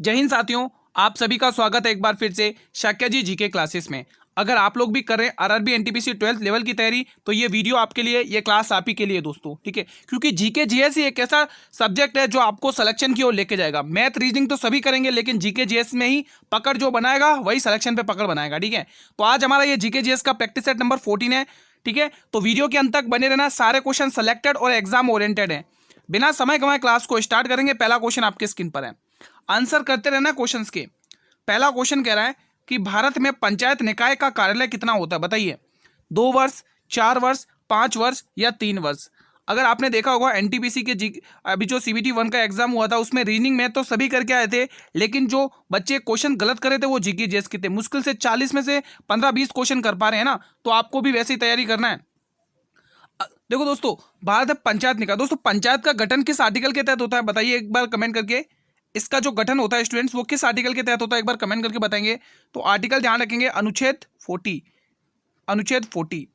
जय हिंद साथियों, आप सभी का स्वागत है एक बार फिर से शाक्या जी जीके क्लासेस में। अगर आप लोग भी कर रहे हैं आरआरबी एनटीपीसी 12th लेवल की तैयारी, तो ये वीडियो आपके लिए, ये क्लास आप ही के लिए दोस्तों, ठीक है। क्योंकि जीके जीएस ही एक ऐसा सब्जेक्ट है जो आपको सिलेक्शन की ओर लेके जाएगा। मैथ रीजनिंग तो सभी करेंगे, लेकिन जीके जीएस में ही पकड़ जो बनाएगा वही सिलेक्शन पे पकड़ बनाएगा, ठीक है। तो आज हमारा ये जीके जीएस का प्रैक्टिस सेट नंबर 14 है, ठीक है। तो वीडियो के अंत तक बने रहना, सारे क्वेश्चन सेलेक्टेड और एग्जाम ओरिएंटेड है। बिना समय गंवाए क्लास को स्टार्ट करेंगे। पहला क्वेश्चन आपके स्क्रीन पर है, आंसर करते रहना क्वेश्चंस के। पहला क्वेश्चन कह रहा है कि भारत में पंचायत निकाय का कार्यालय कितना होता है, बताइए। 2 वर्ष, 4 वर्ष, 5 वर्ष या 3 वर्ष। अगर आपने देखा होगा एनटीपीसी के अभी जो सीबीटी 1 का एग्जाम हुआ था, उसमें रीजनिंग में तो सभी करके आए थे, लेकिन जो बच्चे क्वेश्चन गलत करे थे वो जीके जीएस के थे। मुश्किल से 40 में से 15-20 क्वेश्चन कर पा रहे हैं ना, तो आपको भी वैसे ही तैयारी करना है। देखो दोस्तों, भारत पंचायत निकाय, दोस्तों पंचायत का गठन किस आर्टिकल के तहत होता है, बताइए एक बार कमेंट करके। इसका जो गठन होता है स्टूडेंट्स, वो किस आर्टिकल के तहत होता है, एक बार कमेंट करके बताएंगे। तो आर्टिकल ध्यान रखेंगे, अनुच्छेद 40, अनुच्छेद 40।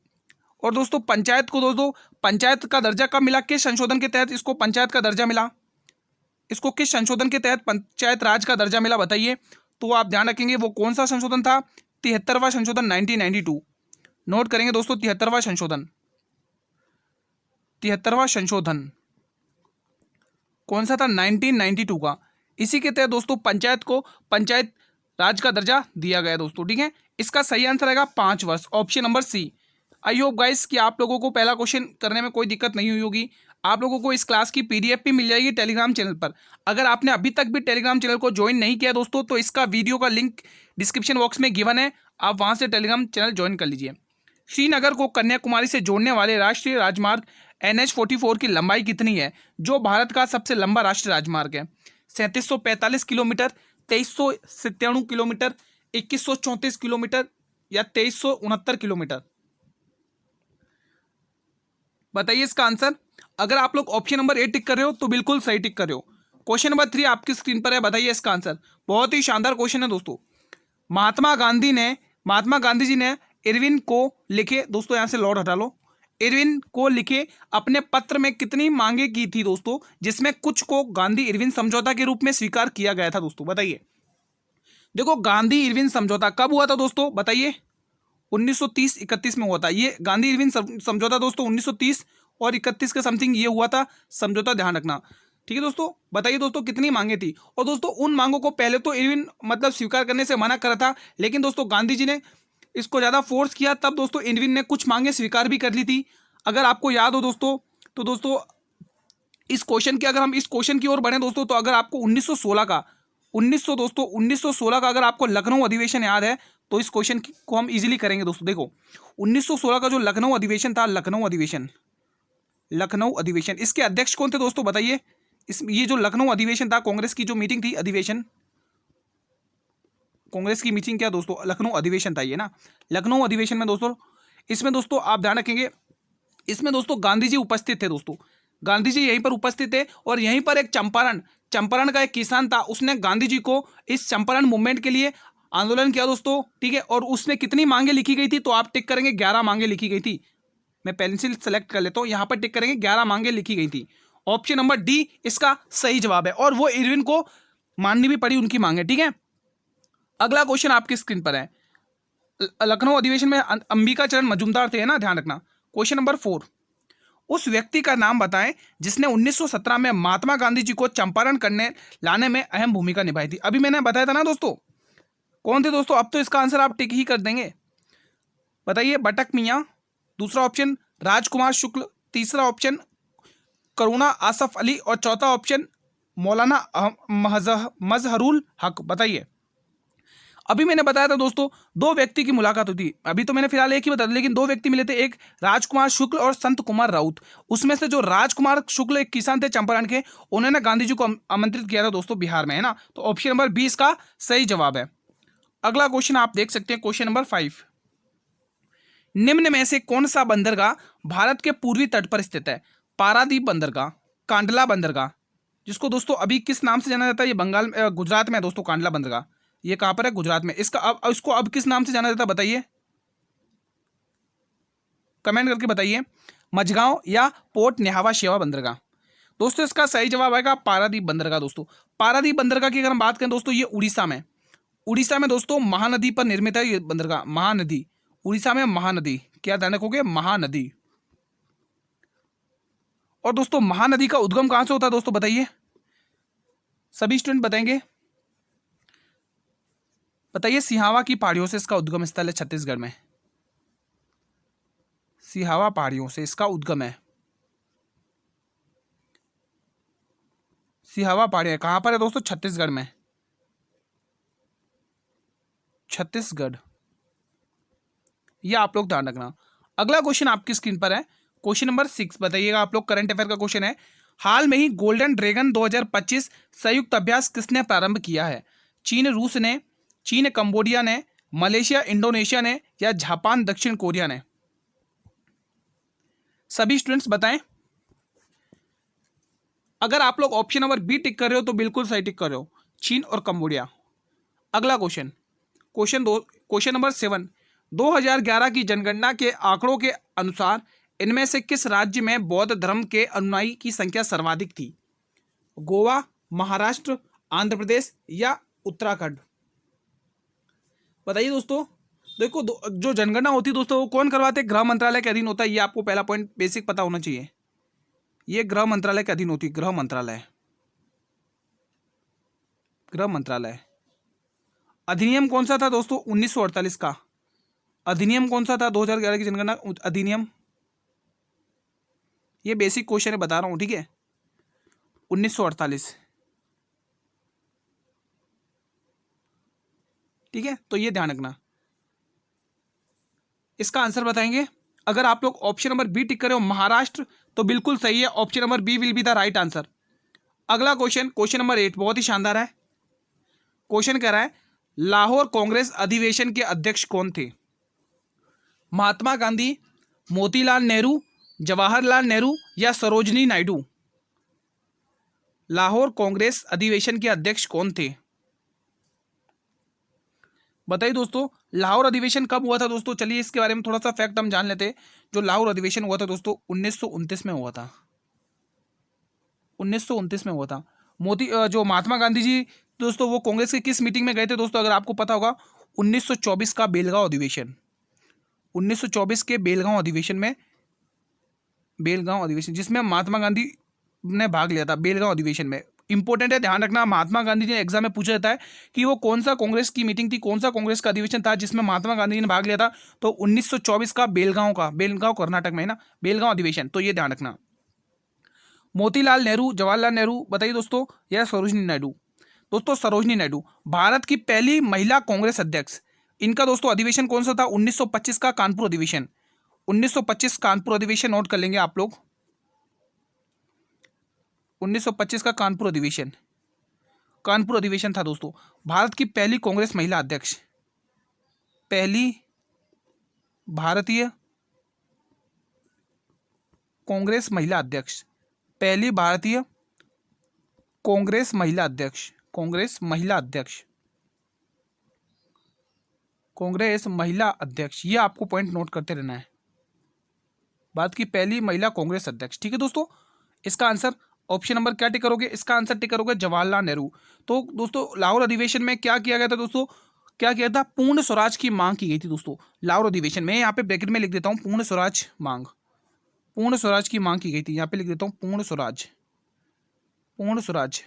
और दोस्तों पंचायत को, दोस्तों पंचायत का दर्जा कब मिला, किस संशोधन के तहत इसको पंचायत का दर्जा मिला, इसको किस संशोधन के तहत पंचायत राज का दर्जा मिला, बताइए। तो आप ध्यान रखेंगे वो कौन सा संशोधन था, 73वां संशोधन 1992। नोट करेंगे दोस्तों, 73वां संशोधन, 73वां संशोधन कौन सा था, 1992 का। इसी के तहत दोस्तों पंचायत को पंचायत राज का दर्जा दिया गया दोस्तों, ठीक है। इसका सही आंसर आएगा 5 वर्ष, option number C. I hope guys कि आप लोगों को पहला क्वेश्चन करने में कोई दिक्कत नहीं हुई होगी। आप लोगों को इस क्लास की पीडीएफ भी मिल जाएगी टेलीग्राम चैनल पर। अगर आपने अभी तक भी टेलीग्राम चैनल को ज्वाइन नहीं किया दोस्तों, तो इसका वीडियो का लिंक डिस्क्रिप्शन बॉक्स में गिवन है, आप वहां से टेलीग्राम चैनल ज्वाइन कर लीजिए। श्रीनगर को कन्याकुमारी से जोड़ने वाले राष्ट्रीय राजमार्ग NH44 की लंबाई कितनी है, जो भारत का सबसे लंबा राष्ट्रीय राजमार्ग है। 3745 किलोमीटर, 2397 किलोमीटर, 2134 किलोमीटर या 2369 किलोमीटर, बताइए इसका आंसर। अगर आप लोग ऑप्शन नंबर ए टिक कर रहे हो तो बिल्कुल सही टिक कर रहे हो। क्वेश्चन नंबर 3 आपकी स्क्रीन पर है, बताइए इसका आंसर। बहुत ही शानदार क्वेश्चन है दोस्तों। महात्मा गांधी जी ने इरविन को लिखे, दोस्तों यहां से लॉर्ड हटा लो, इरविन को लिखे अपने पत्र में कितनी मांगे की थी दोस्तों, जिसमें कुछ को गांधी इरविन समझौता के रूप में स्वीकार किया गया था दोस्तों, बताइए। देखो गांधी इरविन समझौता कब हुआ था दोस्तों, बताइए। 1930-31 में हुआ था ये गांधी इरविन समझौता दोस्तों। 1930 और 31 के समथिंग ये हुआ था समझौता, ध्यान रखना, ठीक है दोस्तों। बताइए दोस्तों कितनी मांगे थी। और दोस्तों उन मांगों को पहले तो इरविन मतलब स्वीकार करने से मना करा था, लेकिन दोस्तों गांधी जी ने इसको ज्यादा फोर्स किया, तब दोस्तों इरविन ने कुछ मांगे स्वीकार भी कर ली थी। अगर आपको याद हो दोस्तों, तो दोस्तों इस क्वेश्चन के, अगर हम इस क्वेश्चन की ओर बढ़े दोस्तों, तो अगर आपको 1916 का 1916 का अगर आपको लखनऊ अधिवेशन याद है, तो इस क्वेश्चन को हम इजीली करेंगे दोस्तों। देखो 1916 का जो लखनऊ अधिवेशन था, लखनऊ अधिवेशन, इसके अध्यक्ष कौन थे दोस्तों, बताइए। ये जो लखनऊ अधिवेशन था, कांग्रेस की जो मीटिंग थी, अधिवेशन, कांग्रेस की मीटिंग क्या दोस्तों, लखनऊ अधिवेशन था ये ना। लखनऊ अधिवेशन में दोस्तों, इसमें दोस्तों आप ध्यान रखेंगे, इसमें दोस्तों गांधी जी उपस्थित थे दोस्तों। गांधी जी यहीं पर उपस्थित थे, और यहीं पर एक चंपारण का एक किसान था, उसने गांधी जी को इस चंपारण मूवमेंट के लिए आंदोलन किया दोस्तों, ठीक है। और उसमें कितनी मांगे लिखी गई थी, तो आप टिक करेंगे 11 मांगे लिखी गई थी। मैं पेंसिल सेलेक्ट कर लेता हूं, यहां पर टिक करेंगे 11 मांगे लिखी गई थी। ऑप्शन नंबर डी इसका सही जवाब है, और वो इरविन को माननी भी पड़ी उनकी मांगे, ठीक है। अगला क्वेश्चन आपकी स्क्रीन पर है, लखनऊ अधिवेशन में अंबिका चरण मजूमदार थे ना, ध्यान रखना। क्वेश्चन नंबर 4, उस व्यक्ति का नाम बताएं जिसने 1917 में महात्मा गांधी जी को चंपारण करने लाने में अहम भूमिका निभाई थी। अभी मैंने बताया था ना दोस्तों, कौन थे दोस्तों। अब तो इसका आंसर आप टिक ही कर देंगे, बताइए। बटक मियां, दूसरा ऑप्शन राजकुमार शुक्ल, तीसरा ऑप्शन करुणा आसफ अली, और चौथा ऑप्शन मौलाना मजहरुल हक, बताइए। अभी मैंने बताया था दोस्तों 2 व्यक्ति की मुलाकात हुई थी, अभी तो मैंने फिलहाल एक ही बताया, लेकिन 2 व्यक्ति मिले थे, एक राजकुमार शुक्ल और संत कुमार राउत। उसमें से जो राजकुमार शुक्ल एक किसान थे चंपारण के, उन्होंने गांधी जी को आमंत्रित किया था दोस्तों बिहार में, है ना। तो ऑप्शन नंबर 20 का सही जवाब है। अगला क्वेश्चन आप देख सकते हैं, क्वेश्चन नंबर 5, निम्न में से कौन सा बंदरगाह भारत के पूर्वी तट पर स्थित है। पारादीप बंदरगाह, कांडला बंदरगाह, जिसको दोस्तों अभी किस नाम से जाना जाता है, ये गुजरात में है दोस्तों। कांडला बंदरगाह ये कहां पर है, गुजरात में। इसको अब किस नाम से जाना जाता है, बताइए, कमेंट करके बताइए। मझगांव या पोर्ट न्यावा शेवा बंदरगाह। दोस्तों इसका सही जवाब आएगा पारादीप बंदरगाह। दोस्तों पारादीप बंदरगाह की अगर हम बात करें दोस्तों, ये उड़ीसा में दोस्तों महानदी पर निर्मित है ये बंदरगाह। महानदी, उड़ीसा में महानदी, क्या ध्यान रखोगे, महानदी। और दोस्तों महानदी का उद्गम कहां से होता है दोस्तों, बताइए, सभी स्टूडेंट बताएंगे, बताइए। सिहावा की पहाड़ियों से इसका उद्गम स्थल है छत्तीसगढ़ में। सिहावा पहाड़ियों से इसका उद्गम है। सिहावा पहाड़ियां कहां पर है दोस्तों, छत्तीसगढ़ में, छत्तीसगढ़। यह आप लोग ध्यान रखना। अगला क्वेश्चन आपकी स्क्रीन पर है, क्वेश्चन नंबर 6, बताइएगा आप लोग, करंट अफेयर का क्वेश्चन है। हाल में ही गोल्डन ड्रैगन 2025 संयुक्त अभ्यास किसने प्रारंभ किया है? चीन रूस ने, चीन कंबोडिया ने, मलेशिया इंडोनेशिया ने, या जापान दक्षिण कोरिया ने? सभी स्टूडेंट्स बताएं। अगर आप लोग ऑप्शन नंबर बी टिक कर रहे हो तो बिल्कुल सही टिक कर रहे हो, चीन और कंबोडिया। अगला क्वेश्चन, क्वेश्चन नंबर 7, 2011 की जनगणना के आंकड़ों के अनुसार इनमें से किस राज्य में बौद्ध धर्म के अनुयायी की संख्या सर्वाधिक थी? गोवा, महाराष्ट्र, आंध्र प्रदेश या उत्तराखंड? बताइए दोस्तों। देखो जो जनगणना होती है दोस्तों, वो कौन करवाते हैं? गृह मंत्रालय के अधीन होता है। ये आपको पहला पॉइंट बेसिक पता होना चाहिए। ये गृह मंत्रालय के अधीन होती है, गृह मंत्रालय, गृह मंत्रालय। अधिनियम कौन सा था दोस्तों 1948 का? अधिनियम कौन सा था 2011 की जनगणना अधिनियम? ये बेसिक क्वेश्चन है, बता रहा हूं, ठीक है। 1948, ठीक है, तो ये ध्यान रखना। इसका आंसर बताएंगे। अगर आप लोग ऑप्शन नंबर बी टिक करे हो महाराष्ट्र, तो बिल्कुल सही है, option number B will be the right answer. अगला क्वेश्चन, क्वेश्चन नंबर 8, बहुत ही शानदार है। क्वेश्चन कह रहा है, लाहौर कांग्रेस अधिवेशन के अध्यक्ष कौन थे? महात्मा गांधी, मोतीलाल नेहरू, जवाहरलाल नेहरू या सरोजनी नायडू? लाहौर कांग्रेस अधिवेशन के अध्यक्ष कौन थे? बताइए दोस्तों। लाहौर अधिवेशन कब हुआ था दोस्तों? चलिए इसके बारे में थोड़ा सा फैक्ट हम जान लेते हैं। जो लाहौर अधिवेशन हुआ था दोस्तों 1929 में हुआ था। 1929 में हुआ था। जो महात्मा गांधी जी दोस्तों, वो कांग्रेस की किस मीटिंग में गए थे दोस्तों? अगर आपको पता होगा, 1924 का बेलगांव अधिवेशन, 1924 के बेलगांव अधिवेशन में, बेलगांव अधिवेशन जिसमें महात्मा गांधी ने भाग लिया था, बेलगांव अधिवेशन में। इंपॉर्टेंट है, ध्यान रखना। महात्मा गांधी जी ने एग्जाम में पूछा जाता है कि वो कौन सा कांग्रेस की मीटिंग थी, कौन सा कांग्रेस का अधिवेशन था जिसमें महात्मा गांधी जी ने भाग लिया था? तो 1924 का बेलगांव कर्नाटक में है ना, बेलगांव अधिवेशन। तो ये ध्यान रखना। मोतीलाल नेहरू, जवाहरलाल नेहरू, बताइए दोस्तों, या सरोजनी नायडू? दोस्तों सरोजनी नायडू, भारत की पहली महिला कांग्रेस अध्यक्ष। इनका दोस्तों अधिवेशन कौन सा था? 1925 का कानपुर अधिवेशन। 1925 कानपुर अधिवेशन नोट कर लेंगे आप लोग। 1925 का कानपुर अधिवेशन, कानपुर अधिवेशन था दोस्तों। भारत की पहली कांग्रेस महिला अध्यक्ष, पहली भारतीय कांग्रेस महिला अध्यक्ष, पहली भारतीय कांग्रेस महिला अध्यक्ष, कांग्रेस महिला अध्यक्ष, कांग्रेस महिला अध्यक्ष। ये आपको पॉइंट नोट करते रहना है। भारत की पहली महिला कांग्रेस अध्यक्ष, ठीक है दोस्तों। इसका आंसर ऑप्शन नंबर क्या टिक करोगे? इसका आंसर टिक करोगे जवाहरलाल नेहरू। तो दोस्तों लाहौर अधिवेशन में क्या किया गया था दोस्तों? क्या किया था? पूर्ण स्वराज की मांग की गई थी दोस्तों लाहौर अधिवेशन में। यहाँ पे ब्रैकेट में लिख देता हूँ पूर्ण स्वराज मांग, पूर्ण स्वराज की मांग की गई थी। यहाँ पे लिख देता हूँ पूर्ण स्वराज, पूर्ण स्वराज,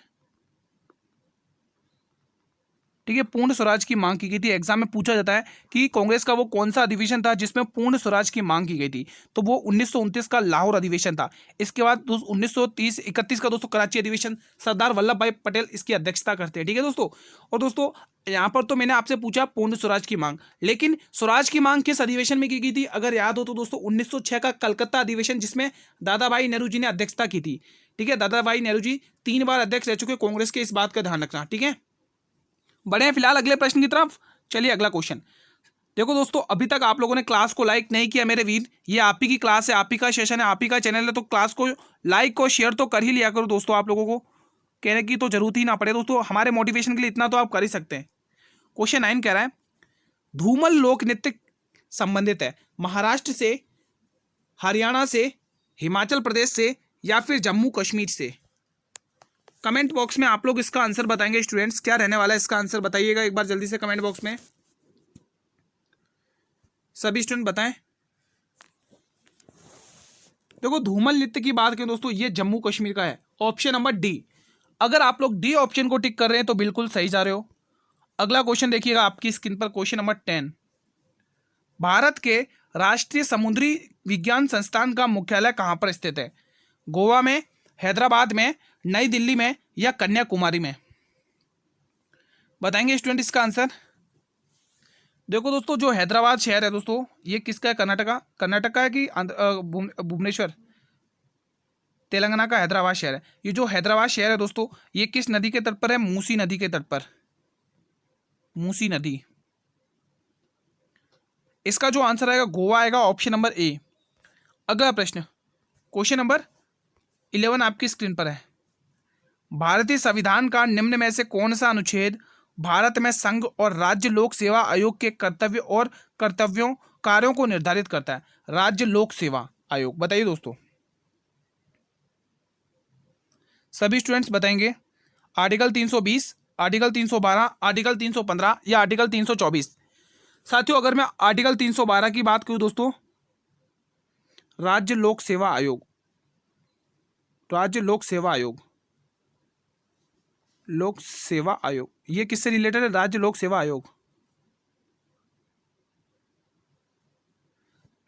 ठीक है, पूर्ण स्वराज की मांग की गई थी। एग्जाम में पूछा जाता है कि कांग्रेस का वो कौन सा अधिवेशन था जिसमें पूर्ण स्वराज की मांग की गई थी? तो वो 1929 का लाहौर अधिवेशन था। इसके बाद 1930-31 का दोस्तों कराची अधिवेशन, सरदार वल्लभ भाई पटेल इसकी अध्यक्षता करते हैं, ठीक है दोस्तों। और दोस्तों यहाँ पर तो मैंने आपसे पूछा पूर्ण स्वराज की मांग, लेकिन स्वराज की मांग किस अधिवेशन में की गई थी? अगर याद हो तो दोस्तों 1906 का कलकत्ता अधिवेशन, जिसमें दादा भाई नेहरू जी ने अध्यक्षता की थी, ठीक है। दादा भाई नेहरू जी 3 बार अध्यक्ष रह चुके कांग्रेस के, इस बात का ध्यान रखना, ठीक है। बढ़े हैं फिलहाल अगले प्रश्न की तरफ। चलिए अगला क्वेश्चन देखो दोस्तों। अभी तक आप लोगों ने क्लास को लाइक नहीं किया मेरे वीर, ये आप ही की क्लास है, आप ही का सेशन है, आप ही का चैनल है, तो क्लास को लाइक और शेयर तो कर ही लिया करो दोस्तों। आप लोगों को कहने की तो जरूरत ही ना पड़े दोस्तों, हमारे मोटिवेशन के लिए इतना तो आप कर ही सकते हैं। क्वेश्चन 9 कह रहा है, धूमल लोक नृत्य संबंधित है महाराष्ट्र से, हरियाणा से, हिमाचल प्रदेश से या फिर जम्मू कश्मीर से? कमेंट बॉक्स में आप लोग इसका आंसर बताएंगे स्टूडेंट्स, क्या रहने वाला है इसका आंसर बताइएगा एक बार जल्दी से कमेंट बॉक्स में, सभी स्टूडेंट बताएं। देखो धूमल नृत्य की बात करें दोस्तों, ये जम्मू कश्मीर का है, ऑप्शन नंबर डी। अगर आप लोग डी ऑप्शन को टिक कर रहे हैं तो बिल्कुल सही जा रहे हो। अगला क्वेश्चन देखिएगा आपकी स्क्रीन पर, क्वेश्चन नंबर 10। भारत के राष्ट्रीय समुद्री विज्ञान संस्थान का मुख्यालय कहां पर स्थित है? गोवा में, हैदराबाद में, नई दिल्ली में या कन्याकुमारी में? बताएंगे स्टूडेंट इसका आंसर। देखो दोस्तों, जो हैदराबाद शहर है दोस्तों, ये किसका है? कर्नाटका है कि भुवनेश्वर? तेलंगाना का हैदराबाद शहर है। ये जो हैदराबाद शहर है दोस्तों, ये किस नदी के तट पर है? मूसी नदी के तट पर, मूसी नदी। इसका जो आंसर आएगा गोवा आएगा, ऑप्शन नंबर ए। अगला प्रश्न, क्वेश्चन नंबर 11 आपकी स्क्रीन पर है। भारतीय संविधान का निम्न में से कौन सा अनुच्छेद भारत में संघ और राज्य लोक सेवा आयोग के कर्तव्य और कर्तव्यों कार्यों को निर्धारित करता है? राज्य लोक सेवा आयोग, बताइए दोस्तों, सभी स्टूडेंट्स बताएंगे। आर्टिकल 320, आर्टिकल 312, आर्टिकल 315 या आर्टिकल 324? साथियों अगर मैं आर्टिकल 312 की बात करूं दोस्तों, राज्य लोक सेवा आयोग, राज्य लोक सेवा आयोग, लोक सेवा आयोग, ये किससे रिलेटेड है? राज्य लोक सेवा आयोग,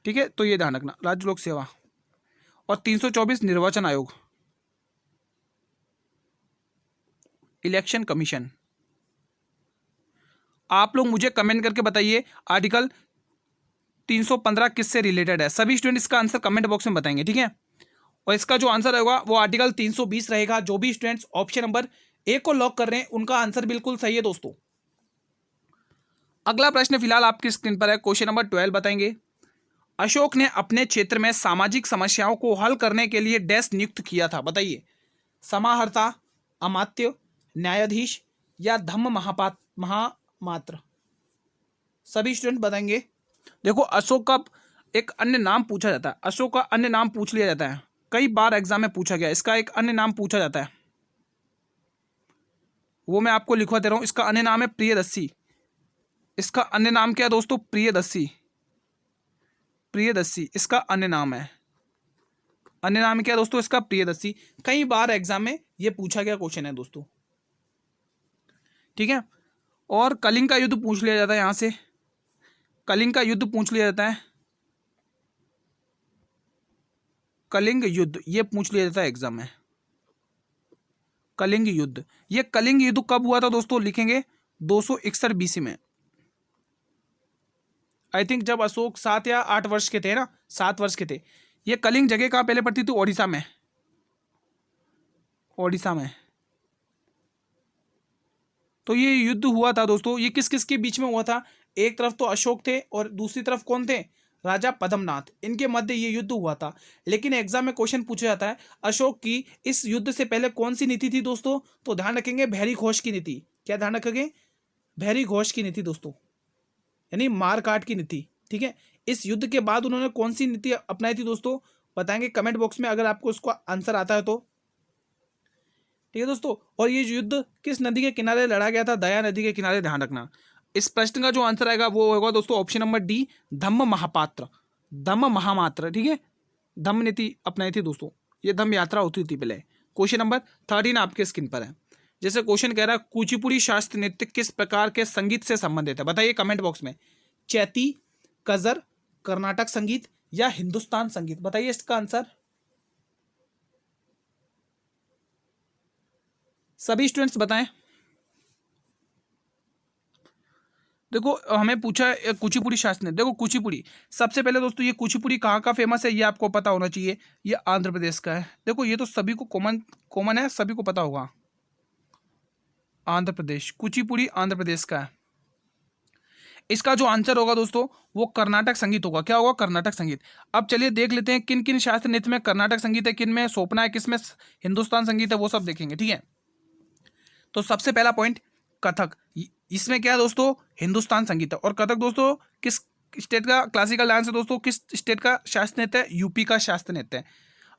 ठीक है, तो ये ध्यान रखना, राज्य लोक सेवा। और 324 निर्वाचन आयोग, इलेक्शन कमीशन। आप लोग मुझे कमेंट करके बताइए आर्टिकल 315 किससे रिलेटेड है। सभी स्टूडेंट इसका आंसर कमेंट बॉक्स में बताएंगे, ठीक है। और इसका जो आंसर होगा वो आर्टिकल 320 रहेगा। जो भी स्टूडेंट्स ऑप्शन नंबर ए को लॉक कर रहे हैं उनका आंसर बिल्कुल सही है दोस्तों। अगला प्रश्न फिलहाल आपकी स्क्रीन पर है, क्वेश्चन नंबर 12 बताएंगे। अशोक ने अपने क्षेत्र में सामाजिक समस्याओं को हल करने के लिए डैश नियुक्त किया था? बताइए, समाहर्ता, अमात्य, न्यायाधीश या धम्म महामात्र? सभी स्टूडेंट बताएंगे। देखो अशोक का एक अन्य नाम पूछा जाता है, अशोक का अन्य नाम पूछ लिया जाता है, कई बार एग्जाम में पूछा गया, इसका एक अन्य नाम पूछा जाता है, वो मैं आपको लिखवा दे रहा हूं। इसका अन्य नाम है प्रियदर्शी। इसका अन्य नाम क्या है दोस्तों? प्रियदर्शी, प्रियदर्शी इसका अन्य नाम है। अन्य नाम क्या है दोस्तों? इसका प्रियदर्शी। कई बार एग्जाम में ये पूछा गया क्वेश्चन है दोस्तों, ठीक है। और कलिंग का युद्ध पूछ लिया जाता है, यहां से कलिंग का युद्ध पूछ लिया जाता है, कलिंग युद्ध ये पूछ लिया जाता है एग्जाम में। कलिंग युद्ध, ये कलिंग युद्ध कब हुआ था दोस्तों? लिखेंगे 261 बीसी में। आई थिंक जब अशोक 7 या 8 वर्ष के थे ना, 7 वर्ष के थे। ये कलिंग जगह कहाँ पहले पड़ती थी? ओडिशा में, ओडिशा में। तो ये युद्ध हुआ था दोस्तों, ये किस किस के बीच में हुआ था? एक तरफ तो अशोक थे और दूसरी तरफ कौन थे? राजा पद्मनाथ, इनके मध्य ये युद्ध हुआ था। लेकिन एग्जाम में क्वेश्चन पूछा जाता है अशोक की इस युद्ध से पहले कौन सी नीति थी दोस्तों? तो ध्यान रखेंगे भैरी घोष की नीति। क्या ध्यान रखेंगे? भैरी घोष की नीति दोस्तों, यानी मारकाट की नीति, ठीक है। इस युद्ध के बाद उन्होंने कौन सी नीति अपनाई थी दोस्तों? बताएंगे कमेंट बॉक्स में अगर आपको उसका आंसर आता है तो, ठीक है दोस्तों। और ये युद्ध किस नदी के किनारे लड़ा गया था? दया नदी के किनारे, ध्यान रखना। इस प्रश्न का जो आंसर आएगा वो होगा दोस्तों ऑप्शन नंबर डी, धम्म महापात्र, धम्म महामात्र, ठीक है। धम्म नीति अपनाई थी दोस्तों, ये धम्म यात्रा होती थी पहले। क्वेश्चन नंबर 13 आपके स्क्रीन पर है। जैसे क्वेश्चन कह रहा है कुचिपुड़ी शास्त्रीय नृत्य किस प्रकार के संगीत से संबंधित है? बताइए कमेंट बॉक्स में। चैती, कजर, कर्नाटक संगीत या हिंदुस्तान संगीत? बताइए इसका आंसर। सभी स्टूडेंट्स बताएं। देखो हमें पूछा है कुचिपुड़ी शास्त्र ने। देखो कुचिपुड़ी, सबसे पहले दोस्तों ये कुचिपुड़ी कहाँ का फेमस है ये आपको पता होना चाहिए। ये आंध्र प्रदेश का है। देखो ये तो सभी को कॉमन है, सभी को पता होगा। आंध्र प्रदेश, कुचिपुड़ी आंध्र प्रदेश का है। इसका जो आंसर होगा दोस्तों वो कर्नाटक संगीत होगा। क्या होगा? कर्नाटक संगीत। अब चलिए देख लेते हैं किन किन शास्त्र नृत्य में कर्नाटक संगीत है, किन में सोपना है, किस में हिंदुस्तान संगीत है, वो सब देखेंगे, ठीक है। तो सबसे पहला पॉइंट कथक, इसमें क्या है दोस्तों? हिंदुस्तान संगीत है। और कथक दोस्तों किस स्टेट का क्लासिकल डांस है दोस्तों? किस स्टेट का शास्त्र नृत्य है? यूपी का शास्त्र नृत्य है।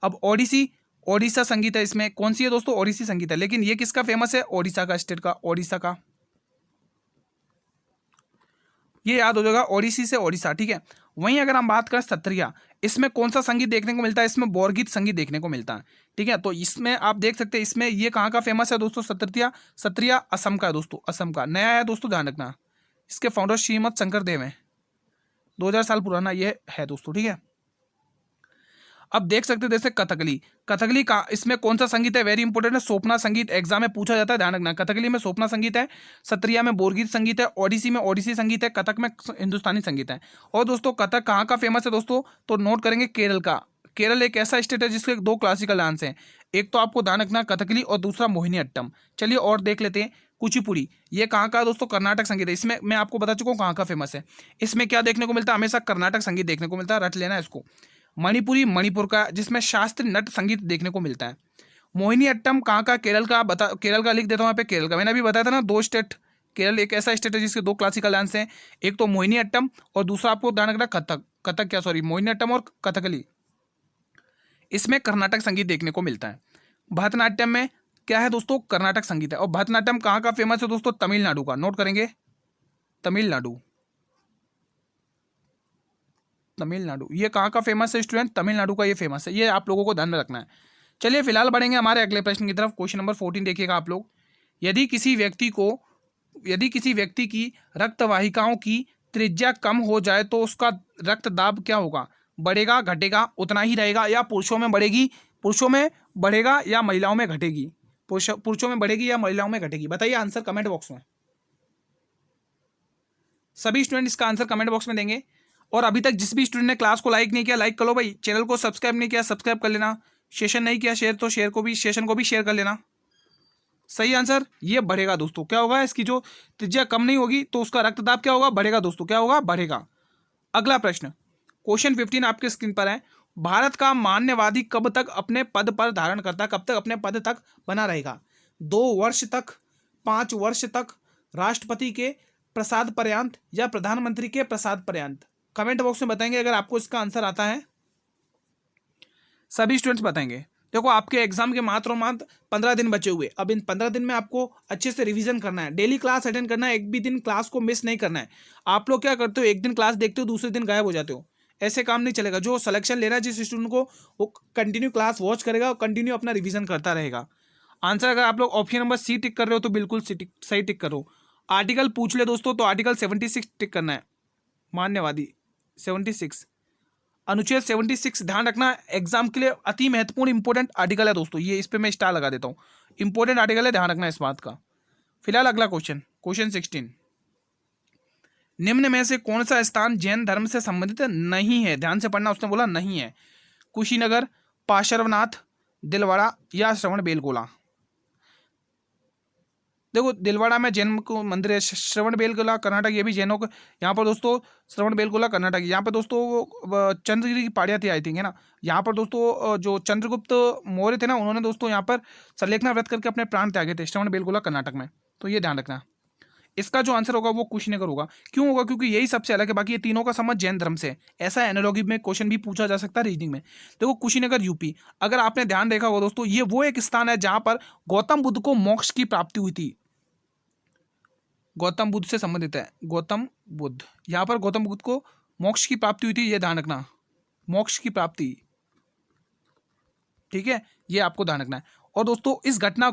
अब ओडिसी, ओडिशा संगीत है इसमें, कौन सी है दोस्तों, ओडिसी संगीत है। लेकिन ये किसका फेमस है, ओडिशा का, स्टेट का, ओडिशा का, ये याद हो जाएगा, ओडिसी से ओडिशा, ठीक है। वहीं अगर हम बात करें सत्रिया, इसमें कौन सा संगीत देखने को मिलता है, इसमें बोरगीत संगीत देखने को मिलता है, ठीक है। तो इसमें आप देख सकते हैं, इसमें ये कहाँ का फेमस है दोस्तों, सत्रिया, सत्रिया असम का है दोस्तों, असम का नया है दोस्तों, ध्यान रखना। इसके फाउंडर श्रीमद शंकर देव हैं, 2000 साल पुराना ये है दोस्तों, ठीक है। अब देख सकते हैं जैसे कथकली, कथकली का इसमें कौन सा संगीत है, वेरी इंपॉर्टेंट है, सोपना संगीत, एग्जाम में पूछा जाता है, ध्यान रखना। कथकली में सोपना संगीत है, सत्रिया में बोरगीत संगीत है, ओडिसी में ओडिसी संगीत है, कथक में हिंदुस्तानी संगीत है। और दोस्तों कथक कहाँ का फेमस है दोस्तों, तो नोट करेंगे केरल का। केरल एक ऐसा स्टेट है जिसके 2 क्लासिकल डांस हैं, एक तो आपको ध्यान रखना कथकली और दूसरा मोहिनी अट्टम। चलिए और देख लेते हैं कुचिपुड़ी, ये कहाँ का है दोस्तों, कर्नाटक संगीत है। इसमें मैं आपको बता चुका हूँ कहाँ का फेमस है। इसमें क्या देखने को मिलता है, हमेशा कर्नाटक संगीत देखने को मिलता है, रट लेना इसको। मणिपुरी मणिपुर का, जिसमें शास्त्रीय नट संगीत देखने को मिलता है। मोहिनी अट्टम कहाँ का, केरल का, केरल का लिख देता हूँ यहाँ पे, केरल का। मैंने अभी बताया था ना 2 स्टेट, केरल एक ऐसा स्टेट है जिसके 2 क्लासिकल डांस हैं, एक तो मोहिनी अट्टम और दूसरा आपको ध्यान रखना कथक, कथक क्या सॉरी मोहिनी अट्टम और कथकली, इसमें कर्नाटक संगीत देखने को मिलता है। भरतनाट्यम में क्या है दोस्तों, कर्नाटक संगीत है। और भरतनाट्यम कहाँ का फेमस है दोस्तों, तमिलनाडु का, नोट करेंगे तमिलनाडु, तमिलनाडु, ये कहाँ का फेमस है स्टूडेंट, तमिलनाडु का ये फेमस है, ये आप लोगों को ध्यान में रखना है। चलिए फिलहाल बढ़ेंगे हमारे अगले प्रश्न की तरफ। क्वेश्चन नंबर 14 देखिएगा आप लोग। यदि किसी व्यक्ति की रक्त वाहिकाओं की त्रिज्या कम हो जाए तो उसका रक्त दाब क्या होगा, बढ़ेगा, घटेगा, उतना ही रहेगा, या पुरुषों में बढ़ेगा या महिलाओं में घटेगी, पुरुषों में बढ़ेगी या महिलाओं में घटेगी, बताइए आंसर कमेंट बॉक्स में। सभी स्टूडेंट इसका आंसर कमेंट बॉक्स में देंगे। और अभी तक जिस भी स्टूडेंट ने क्लास को लाइक नहीं किया, लाइक कर लो भाई। चैनल को सब्सक्राइब नहीं किया, सब्सक्राइब कर लेना। सेशन नहीं किया शेयर, तो सेशन को भी शेयर कर लेना। सही आंसर ये बढ़ेगा दोस्तों। क्या होगा, इसकी जो त्रिज्या कम नहीं होगी तो उसका रक्तदाब क्या होगा, बढ़ेगा दोस्तों। क्या होगा, बढ़ेगा। अगला प्रश्न, क्वेश्चन 15 आपके स्क्रीन पर है। भारत का मान्यवादी कब तक अपने पद पर धारण करता है, कब तक अपने पद तक बना रहेगा, 2 वर्ष तक, 5 वर्ष तक, राष्ट्रपति के प्रसाद पर्यंत या प्रधानमंत्री के प्रसाद पर्यंत। कमेंट बॉक्स में बताएंगे अगर आपको इसका आंसर आता है। सभी स्टूडेंट्स बताएंगे। देखो आपके एग्जाम के मात्र और मात्र 15 दिन बचे हुए। अब इन 15 दिन में आपको अच्छे से रिवीजन करना है, डेली क्लास अटेंड करना है, एक भी दिन क्लास को मिस नहीं करना है। आप लोग क्या करते हो, एक दिन क्लास देखते हो, दूसरे दिन गायब हो जाते हो, ऐसे काम नहीं चलेगा। जो सिलेक्शन ले रहा है जिस स्टूडेंट को, वो कंटिन्यू क्लास वॉच करेगा और कंटिन्यू अपना रिवीजन करता रहेगा। आंसर अगर आप लोग ऑप्शन नंबर सी टिक कर रहे हो तो बिल्कुल सही टिक करो। आर्टिकल पूछ ले दोस्तों तो आर्टिकल 76 टिक करना है, मान्यवादी 76, अनुच्छेद 76 ध्यान रखना, एग्जाम के लिए अति महत्वपूर्ण इंपॉर्टेंट आर्टिकल है दोस्तों। ये इस पे मैं स्टार लगा देता हूँ, इंपॉर्टेंट आर्टिकल है, ध्यान रखना इस बात का। फिलहाल अगला क्वेश्चन 16, निम्न में से कौन सा स्थान जैन धर्म से संबंधित नहीं है, ध्यान से पढ़ना, उसने बोला नहीं है। कुशीनगर, पार्श्वनाथ, दिलवाड़ा या श्रवण बेलगोला। देखो दिलवाड़ा में जैन को मंदिर है, श्रवण बेलगोला कर्नाटक, ये भी जैनों को, यहाँ पर दोस्तों श्रवण बेलगोला कर्नाटक, यहाँ पर दोस्तों चंद्रगिरी की पहाड़ियाँ थी आई थिंक, है ना। यहाँ पर दोस्तों जो चंद्रगुप्त मौर्य थे ना, उन्होंने दोस्तों यहाँ पर सलेखना व्रत करके अपने प्राण त्यागे थे, श्रवण बेलगोला कर्नाटक में। तो ये ध्यान रखना। इसका जो आंसर होगा वो कुशीनगर होगा। क्यों होगा, क्योंकि यही सबसे अलग है, बाकी ये तीनों का संबंध जैन धर्म से। ऐसा एनालॉगी में क्वेश्चन भी पूछा जा सकता है रीजनिंग में। देखो कुशीनगर यूपी, अगर आपने ध्यान देखा होगा दोस्तों, ये वो एक स्थान है जहां पर गौतम बुद्ध को मोक्ष की प्राप्ति हुई थी। गौतम बुद्ध से संबंधित है, गौतम बुद्ध, यहां पर गौतम बुद्ध को मोक्ष की प्राप्ति हुई थी, ये ध्यान रखना, मोक्ष की प्राप्ति, ठीक है, ये आपको ध्यान रखना है। और दोस्तों इस घटना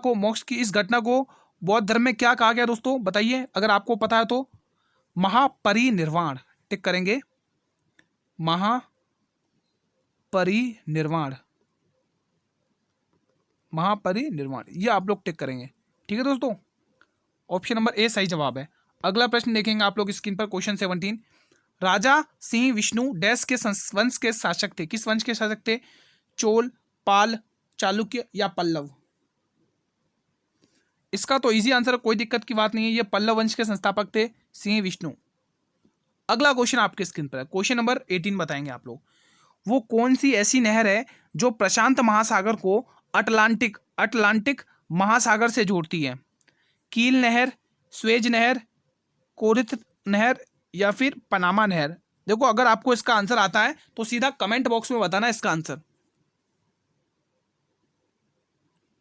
को बौद्ध धर्म में क्या कहा गया दोस्तों, बताइए अगर आपको पता है तो। महापरिनिर्वाण, टिक करेंगे, महापरिनिर्वाण, ये आप लोग टिक करेंगे, ठीक है दोस्तों। ऑप्शन नंबर ए सही जवाब है। अगला प्रश्न देखेंगे आप लोग स्क्रीन पर, क्वेश्चन 17, राजा सिंह विष्णु डैश के वंश के शासक थे, किस वंश के शासक थे, चोल, पाल, चालुक्य या पल्लव। इसका तो इजी आंसर है, कोई दिक्कत की बात नहीं है, ये पल्लव वंश के संस्थापक थे सिंह विष्णु। अगला क्वेश्चन आपके स्क्रीन पर है, क्वेश्चन नंबर 18 बताएंगे आप लोग। वो कौन सी ऐसी नहर है जो प्रशांत महासागर को अटलांटिक महासागर से जोड़ती है, कील नहर, स्वेज नहर, कोरित नहर या फिर पनामा नहर। देखो अगर आपको इसका आंसर आता है तो सीधा कमेंट बॉक्स में बताना इसका आंसर।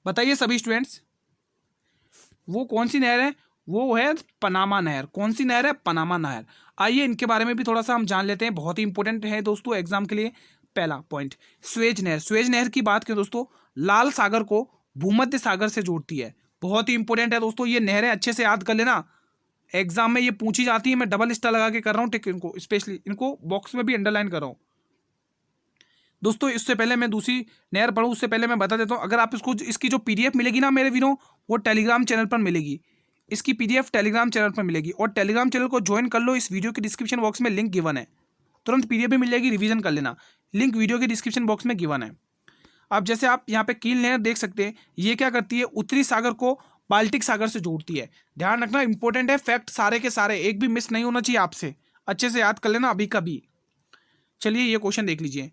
बताइए सभी स्टूडेंट्स, वो कौन सी नहर है? वो है पनामा नहर। कौन सी नहर है? पनामा नहर। आइए इनके बारे में भी थोड़ा सा हम जान लेते हैं, बहुत ही इंपॉर्टेंट है दोस्तों एग्जाम के लिए। पहला पॉइंट, स्वेज नहर। स्वेज नहर की बात करें दोस्तों, लाल सागर को भूमध्य सागर से जोड़ती है। बहुत ही इंपॉर्टेंट है दोस्तों, ये नहरें अच्छे से याद कर लेना, एग्जाम में ये पूछी जाती है। मैं डबल स्टार लगा के कर रहा हूँ, टिक इनको, स्पेशली इनको बॉक्स में भी अंडरलाइन कर रहा हूँ दोस्तों। इससे पहले मैं दूसरी नहर पढ़ूँ उससे पहले मैं बता देता हूँ, अगर आप इसकी जो पीडीएफ मिलेगी ना मेरे वीरों, वो टेलीग्राम चैनल पर मिलेगी। इसकी पीडीएफ टेलीग्राम चैनल पर मिलेगी, और टेलीग्राम चैनल को ज्वाइन कर लो। इस वीडियो के डिस्क्रिप्शन बॉक्स में लिंक गिवन है, तुरंत पीडीएफ भी मिल जाएगी, रिवीजन कर लेना। लिंक वीडियो के डिस्क्रिप्शन बॉक्स में गिवन है। अब जैसे आप यहाँ पे कील नहर देख सकते हैं, ये क्या करती है? उत्तरी सागर को बाल्टिक सागर से जोड़ती है। ध्यान रखना, इंपॉर्टेंट है, फैक्ट सारे के सारे, एक भी मिस नहीं होना चाहिए आपसे, अच्छे से याद कर लेना अभी कभी। चलिए ये क्वेश्चन देख लीजिए,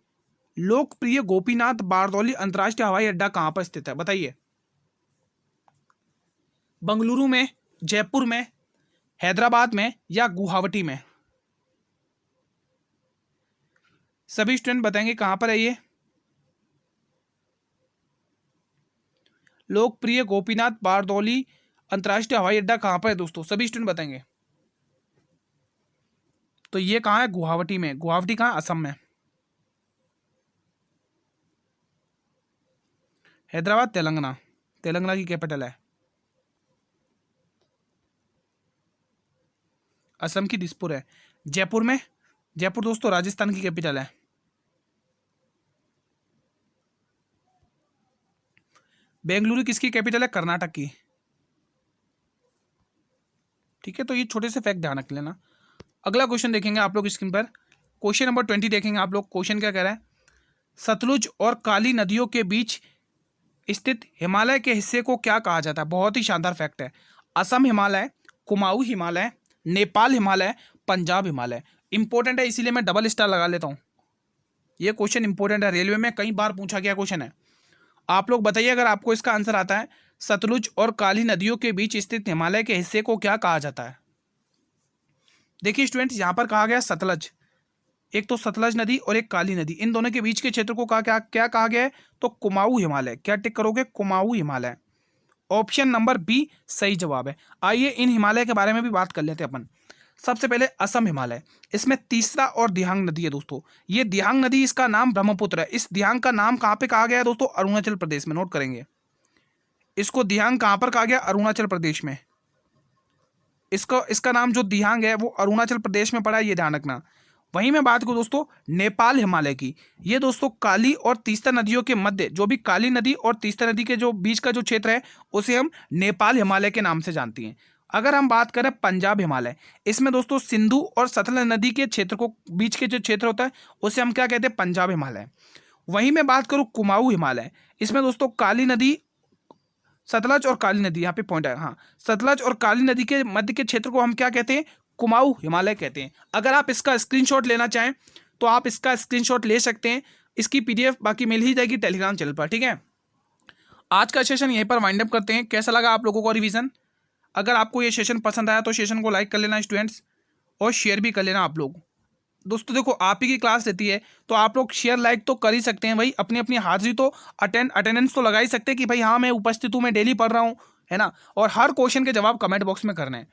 लोकप्रिय गोपीनाथ बारदौली अंतर्राष्ट्रीय हवाई अड्डा कहां पर स्थित है? बताइए। बंगलुरु में, जयपुर में, हैदराबाद में, या गुवाहाटी में? सभी स्टूडेंट बताएंगे कहां पर है ये लोकप्रिय गोपीनाथ बारदौली अंतर्राष्ट्रीय हवाई अड्डा कहां पर है दोस्तों? सभी स्टूडेंट बताएंगे। तो ये कहां है? गुवाहाटी में। गुवाहाटी कहां? असम में। हैदराबाद तेलंगाना, तेलंगाना की कैपिटल है। असम की दिसपुर है। जयपुर में, जयपुर दोस्तों राजस्थान की कैपिटल है। बेंगलुरु किसकी कैपिटल है? कर्नाटक की। ठीक है, तो ये छोटे से फैक्ट ध्यान रख लेना। अगला क्वेश्चन देखेंगे आप लोग स्क्रीन पर, क्वेश्चन नंबर 20 देखेंगे आप लोग। क्वेश्चन क्या कह रहा है? सतलुज और काली नदियों के बीच स्थित हिमालय के हिस्से को क्या कहा जाता है? बहुत ही शानदार फैक्ट है। असम हिमालय, कुमाऊं हिमालय, नेपाल हिमालय, पंजाब हिमालय। इंपॉर्टेंट है, इसीलिए मैं डबल स्टार लगा लेता हूं। यह क्वेश्चन इंपॉर्टेंट है, रेलवे में कई बार पूछा गया क्वेश्चन है। आप लोग बताइए अगर आपको इसका आंसर आता है, सतलुज और काली नदियों के बीच स्थित हिमालय के हिस्से को क्या कहा जाता है? देखिए स्टूडेंट्स, यहां पर कहा गया सतलज, एक तो सतलज नदी और एक काली नदी, इन दोनों के बीच के क्षेत्र को क्या क्या कहा गया है? तो कुमाऊं हिमालय। क्या टिक करोगे? Kumaon Himalaya. Option number B सही जवाब है। आइए इन हिमालय के बारे में भी बात कर लेते हैं अपन। सबसे पहले असम हिमालय, इसमें तीसरा और दिहांग नदी है दोस्तों। ये दिहांग नदी, इसका नाम ब्रह्मपुत्र है। इस दिहांग का नाम कहां पे कहा गया है दोस्तों? अरुणाचल प्रदेश में। नोट करेंगे इसको, दिहांग कहां पर कहा गया? अरुणाचल प्रदेश में। इसका नाम जो दिहांग है वो अरुणाचल प्रदेश में पड़ा है, ये ध्यान रखना। वहीं मैं बात करूं दोस्तों नेपाल हिमालय की, ये दोस्तों काली और तीस्ता नदियों के मध्य, जो भी काली नदी और तीस्ता नदी के जो बीच का जो क्षेत्र है उसे हम नेपाल हिमालय के नाम से जानते हैं। अगर हम बात करें पंजाब हिमालय, इसमें दोस्तों सिंधु और सतलज नदी के क्षेत्र को, बीच के जो क्षेत्र होता है उसे हम क्या कहते हैं? पंजाब हिमालय। वहीं मैं बात करूं कुमाऊं हिमालय, इसमें दोस्तों काली नदी, सतलज और काली नदी, यहाँ पे पॉइंट है, हाँ, सतलज और काली नदी के मध्य के क्षेत्र को हम क्या कहते हैं? कुमाऊं हिमालय कहते हैं। अगर आप इसका स्क्रीनशॉट लेना चाहें तो आप इसका स्क्रीनशॉट ले सकते हैं, इसकी पीडीएफ बाकी मिल ही जाएगी टेलीग्राम चैनल पर। ठीक है, आज का सेशन यहीं पर वाइंड अप करते हैं। कैसा लगा आप लोगों को रिवीजन? अगर आपको ये सेशन पसंद आया तो सेशन को लाइक कर लेना स्टूडेंट्स, और शेयर भी कर लेना आप लोग। दोस्तों देखो, आप ही की क्लास रहती है तो आप लोग शेयर लाइक तो कर ही सकते हैं भाई, अपनी अपनी हाजिरी तो अटेंडेंस तो लगा ही सकते हैं कि भाई हाँ मैं उपस्थित हूँ, मैं डेली पढ़ रहा हूँ, है ना। और हर क्वेश्चन के जवाब कमेंट बॉक्स में करने हैं।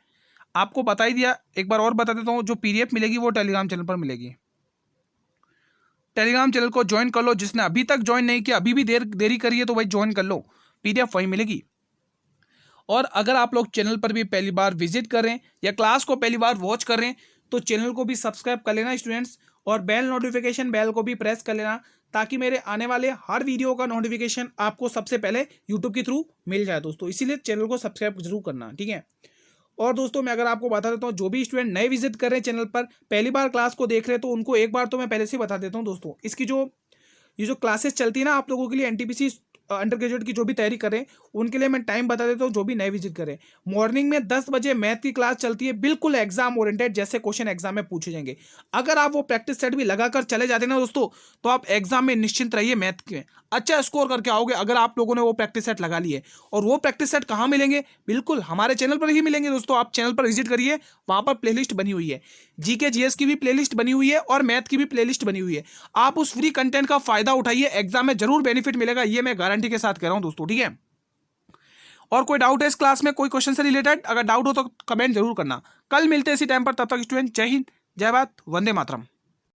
आपको बता ही दिया, एक बार और बता देता हूँ, जो पीडीएफ मिलेगी वो टेलीग्राम चैनल पर मिलेगी। टेलीग्राम चैनल को ज्वाइन कर लो, जिसने अभी तक ज्वाइन नहीं किया, अभी भी देरी करी है तो भाई ज्वाइन कर लो, पीडीएफ वहीं मिलेगी। और अगर आप लोग चैनल पर भी पहली बार विजिट कर रहे हैं या क्लास को पहली बार वॉच कर रहे हैं तो चैनल को भी सब्सक्राइब कर लेना स्टूडेंट्स, और बेल नोटिफिकेशन बेल को भी प्रेस कर लेना, ताकि मेरे आने वाले हर वीडियो का नोटिफिकेशन आपको सबसे पहले यूट्यूब के थ्रू मिल जाए दोस्तों। इसीलिए चैनल को सब्सक्राइब जरूर करना, ठीक है। और दोस्तों मैं अगर आपको बता देता हूँ, जो भी स्टूडेंट नए विजिट कर रहे हैं चैनल पर, पहली बार क्लास को देख रहे हैं, तो उनको एक बार तो मैं पहले से बता देता हूँ दोस्तों, इसकी ये जो क्लासेस चलती है ना आप लोगों के लिए, एनटीपीसी अंडर ग्रेजुएट की जो भी तैयारी कर रहे हैं उनके लिए मैं टाइम बता देता हूँ, जो भी नए विजिट करें। मॉर्निंग में 10 बजे मैथ की क्लास चलती है, बिल्कुल एग्जाम ओरिएंटेड, जैसे क्वेश्चन एग्जाम में पूछे जाएंगे। अगर आप वो प्रैक्टिस सेट भी लगाकर चले जाते हैं ना दोस्तों, तो आप एग्जाम में निश्चिंत रहिए, मैथ के अच्छा स्कोर करके आओगे, अगर आप लोगों ने वो प्रैक्टिस सेट लगा लिए। और वो प्रैक्टिस सेट कहाँ मिलेंगे? बिल्कुल हमारे चैनल पर ही मिलेंगे दोस्तों। आप चैनल पर विजिट करिए, वहां पर प्लेलिस्ट बनी हुई है, जीके जीएस की भी प्लेलिस्ट बनी हुई है और मैथ की भी प्लेलिस्ट बनी हुई है। आप उस फ्री कंटेंट का फायदा उठाइए, एग्जाम में जरूर बेनिफिट मिलेगा, ये मैं गारंटी के साथ कह रहा हूं दोस्तों, ठीक है। और कोई डाउट है इस क्लास में, कोई क्वेश्चन से रिलेटेड? अगर डाउट हो तो कमेंट जरूर करना। कल मिलते हैं इसी टाइम पर, तब तक स्टूडेंट जय हिंद, जय भारत, वंदे मातरम।